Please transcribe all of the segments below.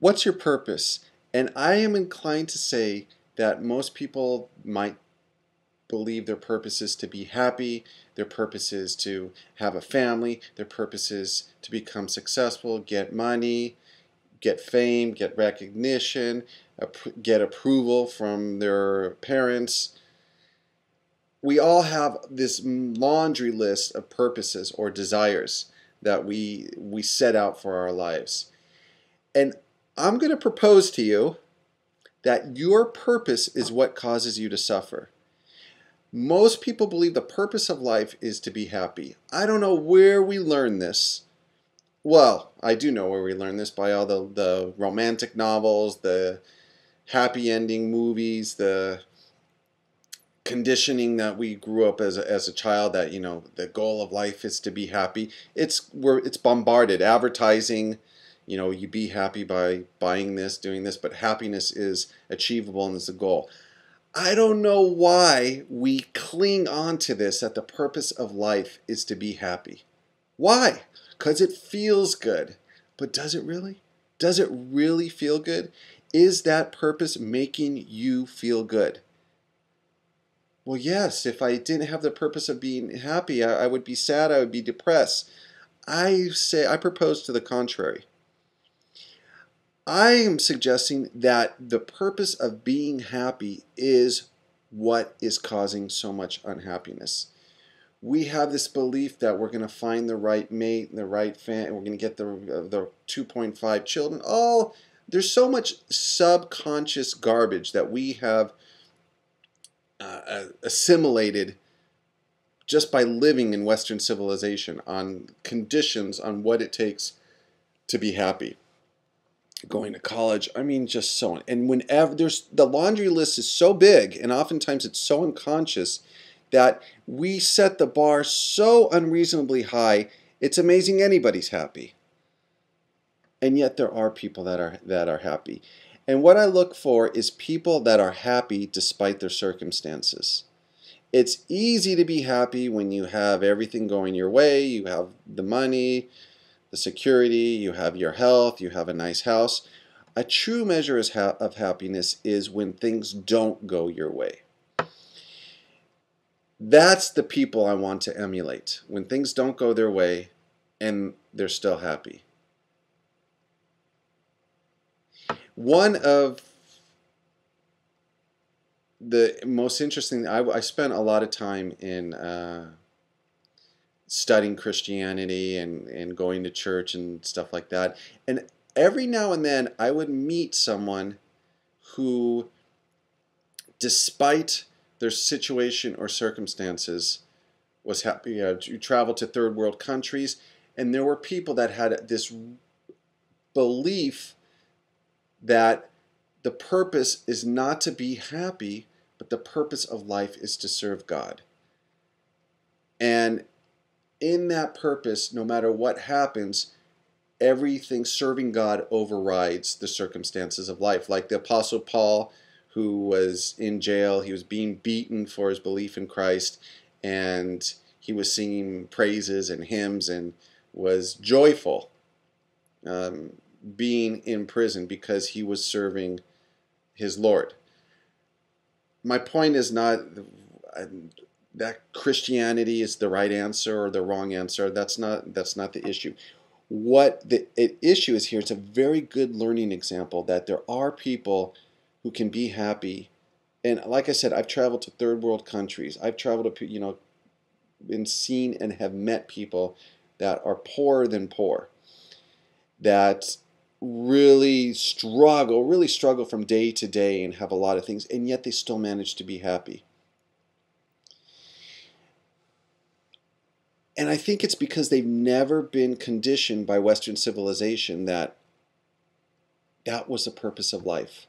What's your purpose? And I am inclined to say that most people might believe their purpose is to be happy, their purpose is to have a family, their purpose is to become successful, get money, get fame, get recognition, get approval from their parents. We all have this laundry list of purposes or desires that we set out for our lives. And I'm going to propose to you that your purpose is what causes you to suffer. Most people believe the purpose of life is to be happy. I don't know where we learn this. Well, I do know where we learn this, by all the romantic novels, the happy ending movies, the conditioning that we grew up as a child, that the goal of life is to be happy. It's bombarded. Advertising, you be happy by buying this, doing this, but happiness is achievable and is the goal. I don't know why we cling on to this, that the purpose of life is to be happy. Why? Because it feels good. But does it really? Does it really feel good? Is that purpose making you feel good? Well, yes, if I didn't have the purpose of being happy, I would be sad, I would be depressed. I propose to the contrary. I am suggesting that the purpose of being happy is what is causing so much unhappiness. We have this belief that we're going to find the right mate, the right fan, and we're going to get the 2.5 children. Oh, there's so much subconscious garbage that we have assimilated just by living in Western civilization, on conditions, on what it takes to be happy. Going to college, just so on. And whenever the laundry list is so big, and oftentimes it's so unconscious, that we set the bar so unreasonably high, it's amazing anybody's happy. And yet there are people that are happy. And what I look for is people that are happy despite their circumstances. It's easy to be happy when you have everything going your way, you have the money, the security, you have your health, you have a nice house. A true measure of happiness is when things don't go your way. That's the people I want to emulate, when things don't go their way and they're still happy. One of the most interesting, I spent a lot of time in studying Christianity and going to church and stuff like that. And every now and then I would meet someone who, despite their situation or circumstances, was happy. You traveled to third world countries, and there were people that had this belief that the purpose is not to be happy, but the purpose of life is to serve God. And in that purpose, no matter what happens, everything serving God overrides the circumstances of life. Like the Apostle Paul, who was in jail, he was being beaten for his belief in Christ, and he was singing praises and hymns and was joyful being in prison because he was serving his Lord. My point is not that Christianity is the right answer or the wrong answer. That's not the issue. What the issue is here, it's a very good learning example that there are people who can be happy. And like I said, I've traveled to third world countries. I've traveled to, been seen and have met people that are poorer than poor, that really struggle from day to day and have a lot of things, and yet they still manage to be happy. And I think it's because they've never been conditioned by Western civilization that was the purpose of life.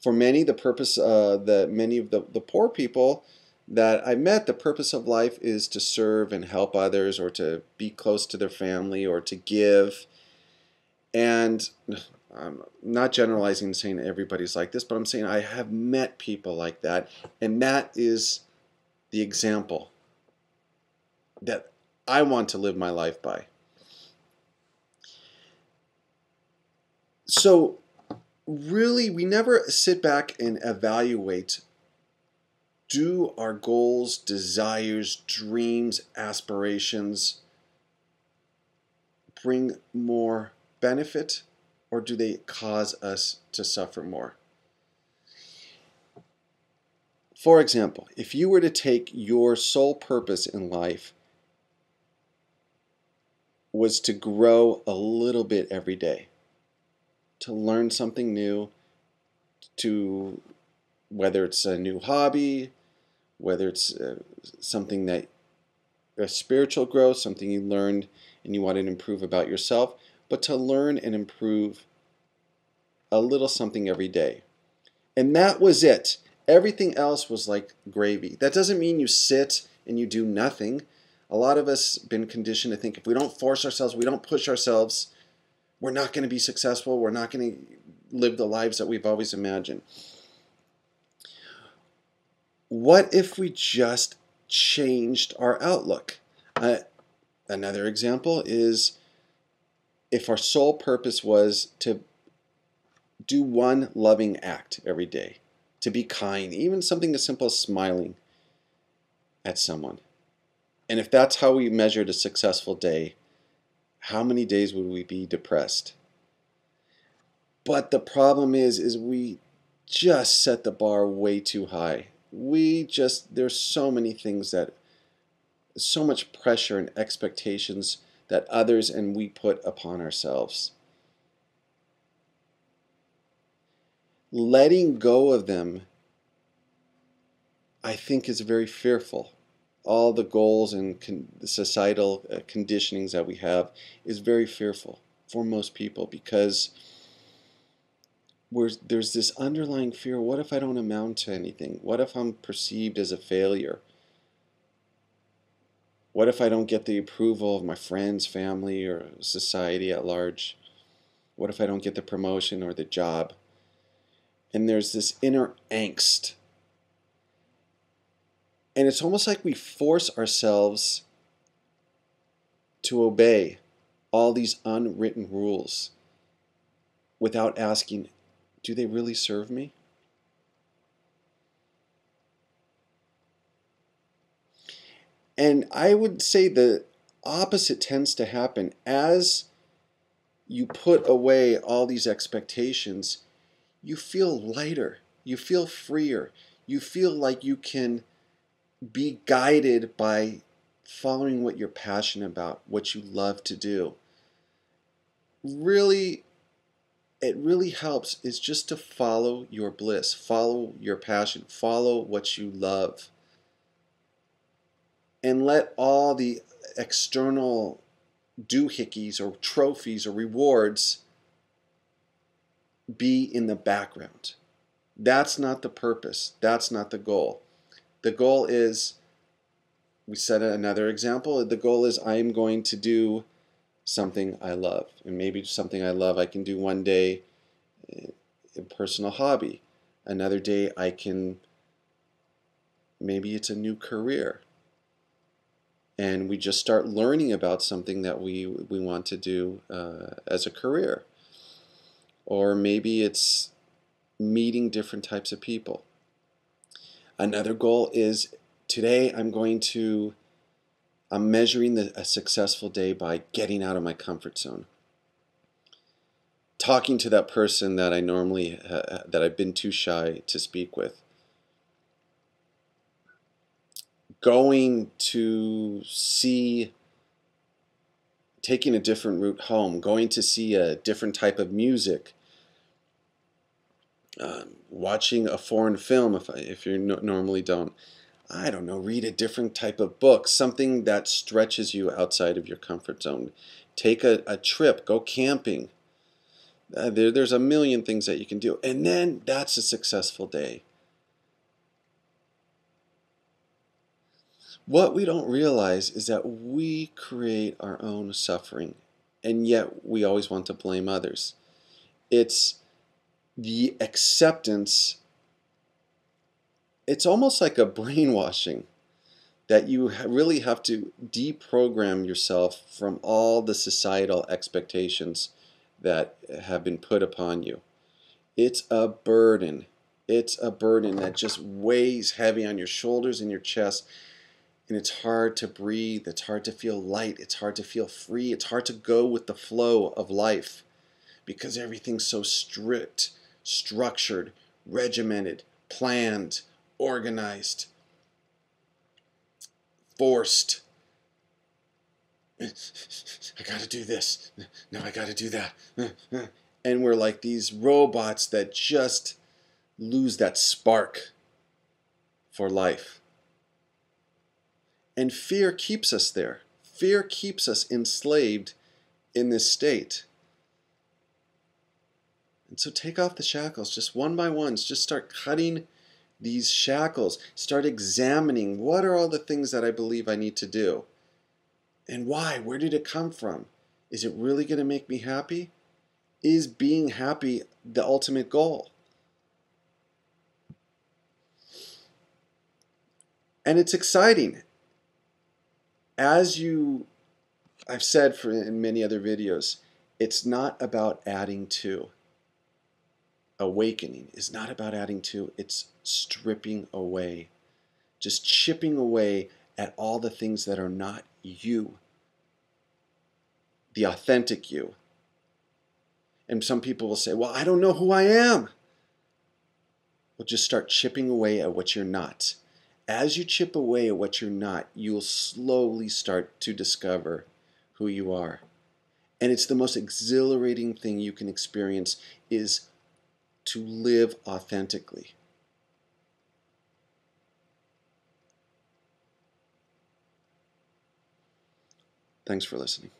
For many, the purpose, many of the poor people that I met, the purpose of life is to serve and help others, or to be close to their family, or to give. And I'm not generalizing and saying everybody's like this, but I'm saying I have met people like that, and that is the example that I want to live my life by. So really, we never sit back and evaluate, do our goals, desires, dreams, aspirations bring more benefit, or do they cause us to suffer more? For example, if you were to take your sole purpose in life was to grow a little bit every day, to learn something new, to whether it's a new hobby, whether it's something that a spiritual growth, something you learned and you wanted to improve about yourself, but to learn and improve a little something every day. And that was it. Everything else was like gravy. That doesn't mean you sit and you do nothing. A lot of us have been conditioned to think if we don't force ourselves, we don't push ourselves, we're not going to be successful, we're not going to live the lives that we've always imagined. What if we just changed our outlook? Another example is if our sole purpose was to do one loving act every day, to be kind, even something as simple as smiling at someone. And if that's how we measured a successful day, how many days would we be depressed? But the problem is we just set the bar way too high. There's so many things so much pressure and expectations that others and we put upon ourselves. Letting go of them, I think, is very fearful. All the goals and the societal conditionings that we have is very fearful for most people because there's this underlying fear. What if I don't amount to anything? What if I'm perceived as a failure? What if I don't get the approval of my friends, family, or society at large? What if I don't get the promotion or the job? And there's this inner angst. And it's almost like we force ourselves to obey all these unwritten rules without asking, do they really serve me? And I would say the opposite tends to happen. As you put away all these expectations, you feel lighter, you feel freer, you feel like you can be guided by following what you're passionate about, what you love to do. Really, it really helps is just to follow your bliss, follow your passion, follow what you love. And let all the external doohickeys or trophies or rewards be in the background. That's not the purpose. That's not the goal. The goal is, we set another example, the goal is I am going to do something I love. And maybe something I love I can do one day, a personal hobby. Another day maybe it's a new career. And we just start learning about something that we want to do as a career. Or maybe it's meeting different types of people. Another goal is today I'm measuring a successful day by getting out of my comfort zone. Talking to that person that I normally, that I've been too shy to speak with. Going to taking a different route home, going to see a different type of music, watching a foreign film if you normally don't. I don't know, read a different type of book, something that stretches you outside of your comfort zone. Take a trip, go camping. There's a million things that you can do. And then that's a successful day. What we don't realize is that we create our own suffering, and yet we always want to blame others. It's the acceptance. It's almost like a brainwashing that you really have to deprogram yourself from all the societal expectations that have been put upon you. It's a burden. It's a burden that just weighs heavy on your shoulders and your chest, and it's hard to breathe. It's hard to feel light. It's hard to feel free. It's hard to go with the flow of life because everything's so strict, structured, regimented, planned, organized, forced. I gotta do this. No, I gotta do that. And we're like these robots that just lose that spark for life. And fear keeps us there. Fear keeps us enslaved in this state. And so take off the shackles, just one by one. Just start cutting these shackles. Start examining, what are all the things that I believe I need to do? And why? Where did it come from? Is it really going to make me happy? Is being happy the ultimate goal? And it's exciting. As I've said in many other videos, it's not about adding to. Awakening is not about adding to, it's stripping away. Just chipping away at all the things that are not you. The authentic you. And some people will say, well, I don't know who I am. Well, just start chipping away at what you're not. As you chip away at what you're not, you'll slowly start to discover who you are. And it's the most exhilarating thing you can experience is to live authentically. Thanks for listening.